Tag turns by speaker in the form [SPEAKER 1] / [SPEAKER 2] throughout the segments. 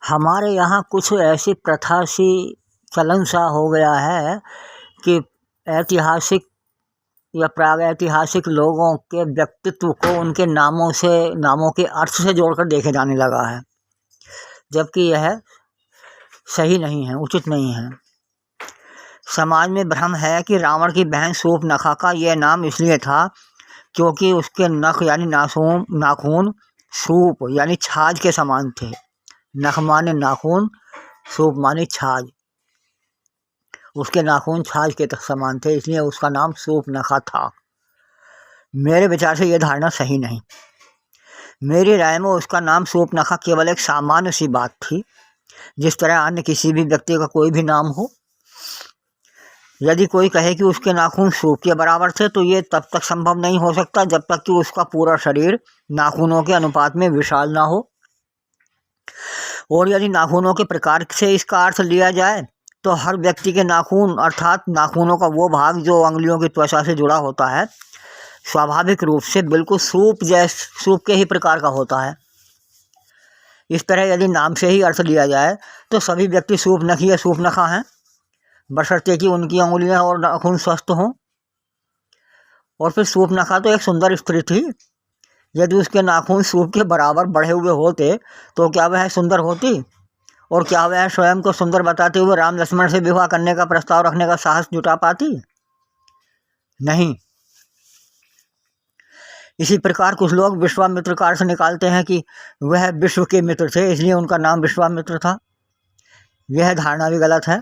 [SPEAKER 1] हमारे यहाँ कुछ ऐसी प्रथा सी चलन सा हो गया है कि ऐतिहासिक या प्रागैतिहासिक लोगों के व्यक्तित्व को उनके नामों के अर्थ से जोड़कर देखे जाने लगा है, जबकि यह सही नहीं है, उचित नहीं है। समाज में भ्रम है कि रावण की बहन शूर्पणखा का यह नाम इसलिए था क्योंकि उसके नख यानी नाखून सूप यानी छाछ के समान थे। नख माने नाखून, सूप माने छाछ। उसके नाखून छाछ के समान थे, इसलिए उसका नाम शूर्पणखा था। मेरे विचार से यह धारणा सही नहीं। मेरी राय में उसका नाम शूर्पणखा केवल एक सामान्य सी बात थी, जिस तरह अन्य किसी भी व्यक्ति का कोई भी नाम हो। यदि कोई कहे कि उसके नाखून सूप के बराबर थे तो ये तब तक संभव नहीं हो सकता जब तक कि उसका पूरा शरीर नाखूनों के अनुपात में विशाल ना हो। और यदि नाखूनों के प्रकार से इसका अर्थ लिया जाए तो हर व्यक्ति के नाखून अर्थात नाखूनों का वो भाग जो अंगुलियों की त्वचा से जुड़ा होता है स्वाभाविक रूप से बिल्कुल सूप के ही प्रकार का होता है। इस तरह यदि नाम से ही अर्थ लिया जाए तो सभी व्यक्ति शूर्पणखी या शूर्पणखा हैं, बशर्ते कि उनकी अंगुलियां और नाखून स्वस्थ हों। और फिर शूर्पणखा तो एक सुंदर स्त्री थी। यदि उसके नाखून सूप के बराबर बढ़े हुए होते तो क्या वह सुंदर होती? और क्या वह स्वयं को सुंदर बताते हुए राम लक्ष्मण से विवाह करने का प्रस्ताव रखने का साहस जुटा पाती? नहीं। इसी प्रकार कुछ लोग विश्वामित्र का अर्थ निकालते हैं कि वह विश्व के मित्र थे, इसलिए उनका नाम विश्वामित्र था। यह धारणा भी गलत है।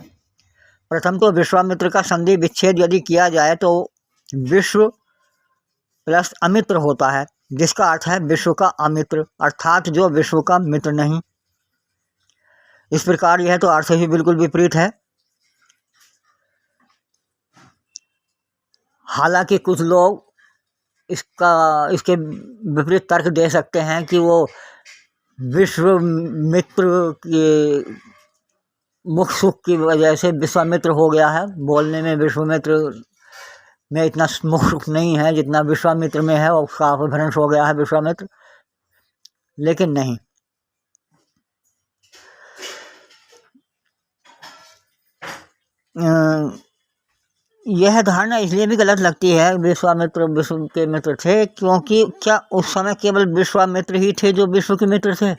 [SPEAKER 1] प्रथम तो विश्वामित्र का संधि विच्छेद यदि किया जाए तो विश्व प्लस अमित्र होता है, जिसका अर्थ है विश्व का अमित्र, अर्थात जो विश्व का मित्र नहीं। इस प्रकार यह तो अर्थ ही बिल्कुल विपरीत है। हालांकि कुछ लोग इसके विपरीत तर्क दे सकते हैं कि वो विश्व मित्र के मुख सुख की वजह से विश्वामित्र हो गया है। बोलने में विश्वामित्र में इतना मुख सुख नहीं है जितना विश्वामित्र में है, और उसका अपभ्रंश हो गया है विश्वामित्र। लेकिन नहीं, यह धारणा इसलिए भी गलत लगती है विश्वामित्र विश्व के मित्र थे क्योंकि क्या उस समय केवल विश्वामित्र ही थे जो विश्व के मित्र थे?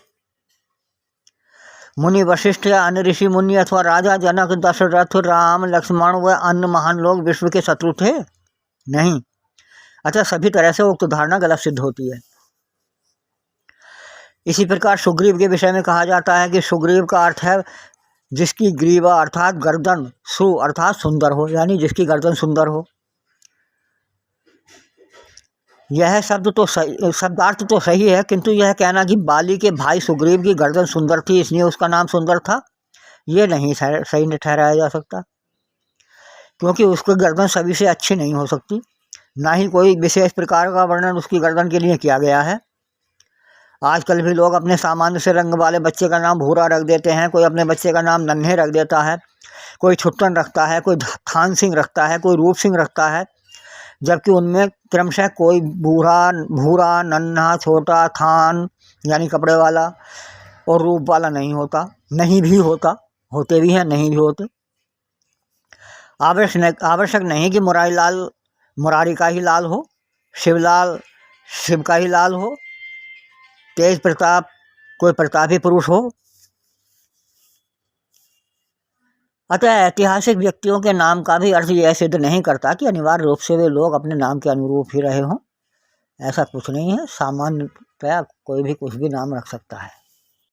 [SPEAKER 1] मुनि वशिष्ठ या अन्य ऋषि मुनि अथवा राजा जनक, दशरथ, राम, लक्ष्मण व अन्य महान लोग विश्व के शत्रु थे? नहीं। अतः सभी तरह से उक्त धारणा गलत सिद्ध होती है। इसी प्रकार सुग्रीव के विषय में कहा जाता है कि सुग्रीव का अर्थ है जिसकी ग्रीवा अर्थात गर्दन सु अर्थात सुंदर हो, यानी जिसकी गर्दन सुंदर हो। यह शब्दार्थ तो सही है, किंतु यह कहना कि बाली के भाई सुग्रीव की गर्दन सुंदर थी इसलिए उसका नाम सुंदर था, यह नहीं सही ठहराया जा सकता, क्योंकि उसकी गर्दन सभी से अच्छी नहीं हो सकती। ना ही कोई विशेष प्रकार का वर्णन उसकी गर्दन के लिए किया गया है। आजकल भी लोग अपने सामान्य से रंग वाले बच्चे का नाम भूरा रख देते हैं, कोई अपने बच्चे का नाम नन्हे रख देता है, कोई छुट्टन रखता है, कोई थान सिंह रखता है, कोई रूप सिंह रखता है, जबकि उनमें क्रमशः कोई भूरा, नन्हा, छोटा, थान यानी कपड़े वाला और रूप वाला नहीं होता, नहीं भी होता, होते भी हैं, नहीं भी होते। आवश्यक नहीं कि मुरारी लाल मुरारी का ही लाल हो, शिवलाल शिव का ही लाल हो, तेज प्रताप कोई प्रतापी पुरुष हो। अतः ऐतिहासिक व्यक्तियों के नाम का भी अर्थ यह सिद्ध नहीं करता कि अनिवार्य रूप से वे लोग अपने नाम के अनुरूप ही रहे हों। ऐसा कुछ नहीं है। सामान्यतया कोई भी कुछ भी नाम रख सकता है।